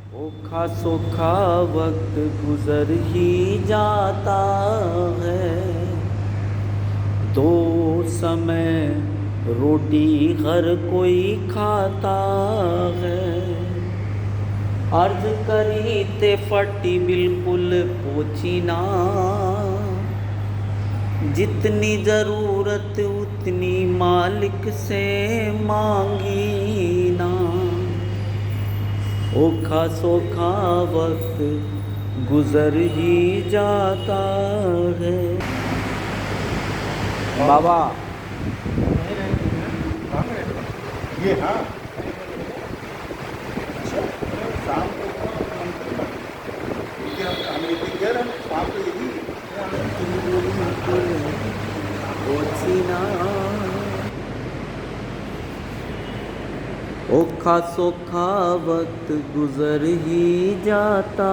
ओखा सोखा वक्त गुजर ही जाता है। दो समय रोटी हर कोई खाता है। अर्ज करी ते फटी बिल्कुल पोछी ना। जितनी ज़रूरत उतनी मालिक से मांगी ना। ओखा सोखा वक्त गुजर ही जाता है। बाबा ये हाँ शाम को हम मीटिंग कह रहे हैं शाम को यही ओछीना ओखा सोखा वक्त गुजर ही जाता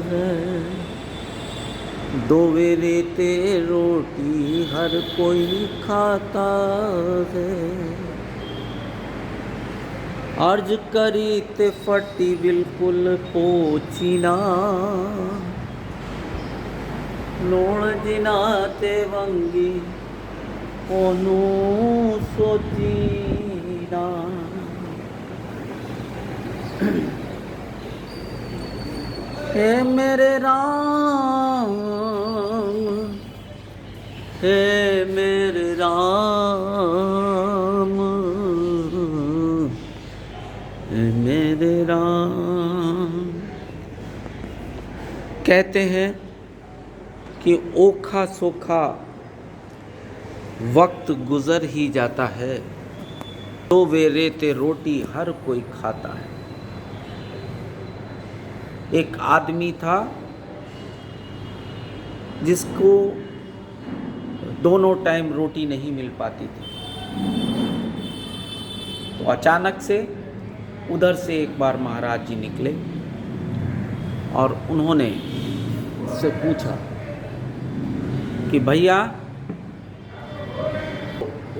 है। दो वेरे ते रोटी हर कोई खाता है। अर्ज करी ते फटी बिल्कुल पोछी ना। लोण जिना ते वंगी ओनू सोची ना। हे मेरे राम, हे मेरे राम, हे मेरे राम। कहते हैं कि ओखा सोखा वक्त गुजर ही जाता है। दो वेरे ते रोटी हर कोई खाता है। एक आदमी था जिसको दोनों टाइम रोटी नहीं मिल पाती थी। तो अचानक से उधर से एक बार महाराज जी निकले और उन्होंने उससे पूछा कि भैया,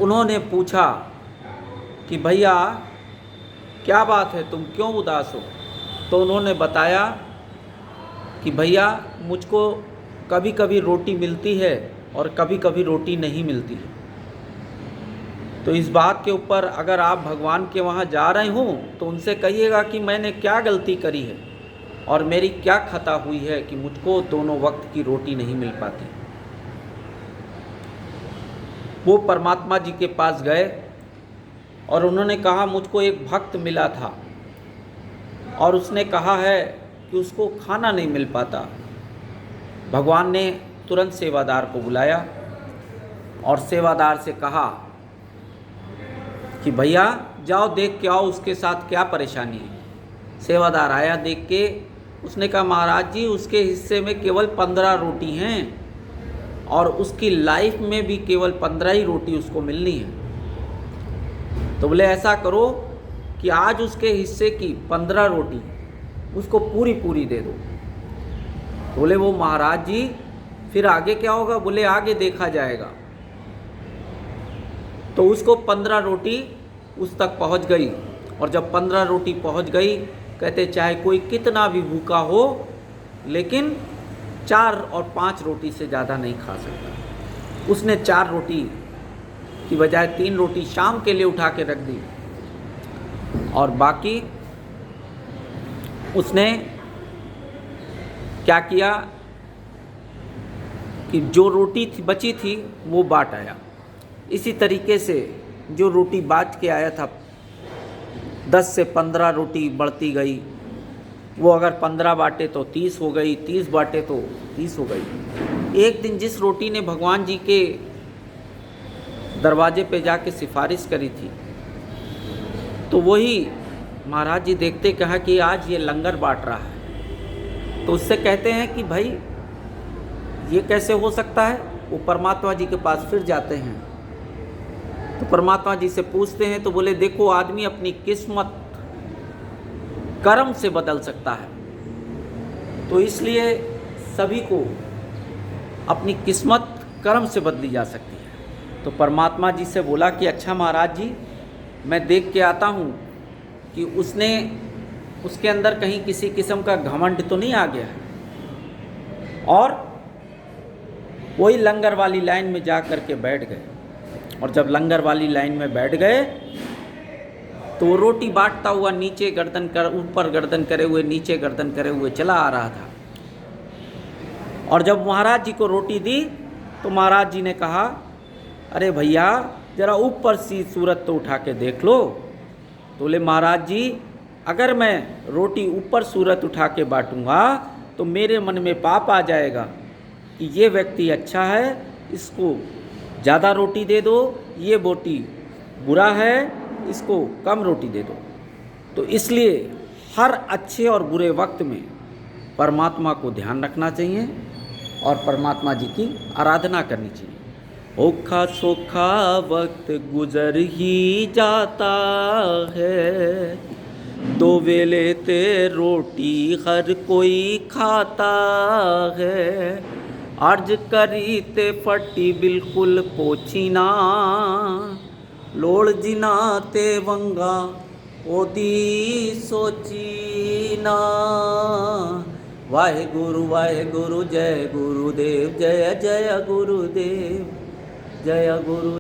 उन्होंने पूछा कि भैया क्या बात है, तुम क्यों उदास हो? तो उन्होंने बताया कि भैया मुझको कभी कभी रोटी मिलती है और कभी कभी रोटी नहीं मिलती है। तो इस बात के ऊपर अगर आप भगवान के वहाँ जा रहे हो तो उनसे कहिएगा कि मैंने क्या गलती करी है और मेरी क्या खता हुई है कि मुझको दोनों वक्त की रोटी नहीं मिल पाती। वो परमात्मा जी के पास गए और उन्होंने कहा मुझको एक भक्त मिला था और उसने कहा है कि उसको खाना नहीं मिल पाता। भगवान ने तुरंत सेवादार को बुलाया और सेवादार से कहा कि भैया जाओ देख के आओ उसके साथ क्या परेशानी है। सेवादार आया, देख के उसने कहा महाराज जी उसके हिस्से में केवल 15 रोटी हैं और उसकी लाइफ में भी केवल 15 ही रोटी उसको मिलनी है। तो बोले ऐसा करो कि आज उसके हिस्से की 15 रोटी उसको पूरी पूरी दे दो। बोले वो महाराज जी फिर आगे क्या होगा? बोले आगे देखा जाएगा। तो उसको 15 रोटी उस तक पहुंच गई और जब 15 रोटी पहुंच गई, कहते चाहे कोई कितना भी भूखा हो लेकिन 4 और 5 रोटी से ज़्यादा नहीं खा सकता। उसने 4 रोटी की बजाय 3 रोटी शाम के लिए उठा के रख दी और बाकी उसने क्या किया कि जो रोटी थी बची थी वो बांट आया। इसी तरीके से जो रोटी बांट के आया था 10 से 15 रोटी बढ़ती गई। वो अगर 15 बांटे तो 30 हो गई, 30 बांटे तो 30 हो गई। एक दिन जिस रोटी ने भगवान जी के दरवाजे पे जाके सिफारिश करी थी तो वही महाराज जी देखते कहा कि आज ये लंगर बांट रहा है। तो उससे कहते हैं कि भाई ये कैसे हो सकता है? वो परमात्मा जी के पास फिर जाते हैं तो परमात्मा जी से पूछते हैं तो बोले देखो आदमी अपनी किस्मत कर्म से बदल सकता है। तो इसलिए सभी को अपनी किस्मत कर्म से बदली जा सकती है। तो परमात्मा जी से बोला कि अच्छा महाराज जी मैं देख के आता हूँ कि उसने उसके अंदर कहीं किसी किस्म का घमंड तो नहीं आ गया है। और वही लंगर वाली लाइन में जा कर के बैठ गए। और जब लंगर वाली लाइन में बैठ गए तो वो रोटी बांटता हुआ नीचे गर्दन कर ऊपर गर्दन करे हुए नीचे गर्दन करे हुए चला आ रहा था। और जब महाराज जी को रोटी दी तो महाराज जी ने कहा, अरे भैया ज़रा ऊपर सी सूरत तो उठा के देख लो। तो बोले, महाराज जी अगर मैं रोटी ऊपर सूरत उठा के बांटूंगा तो मेरे मन में पाप आ जाएगा कि ये व्यक्ति अच्छा है, इसको ज़्यादा रोटी दे दो, ये रोटी बुरा है, इसको कम रोटी दे दो। तो इसलिए हर अच्छे और बुरे वक्त में परमात्मा को ध्यान रखना चाहिए और परमात्मा जी की आराधना करनी चाहिए। औखा सौखा वक्त गुजर ही जाता है, दो वेले ते रोटी हर कोई खाता है। अर्ज करी ते फटी बिल्कुल पोछी ना, लोड़ जिना ते वंगा ओदी सोची ना। वाहे गुरु जय गुरुदेव, जय जय गुरुदेव, जय गुरु।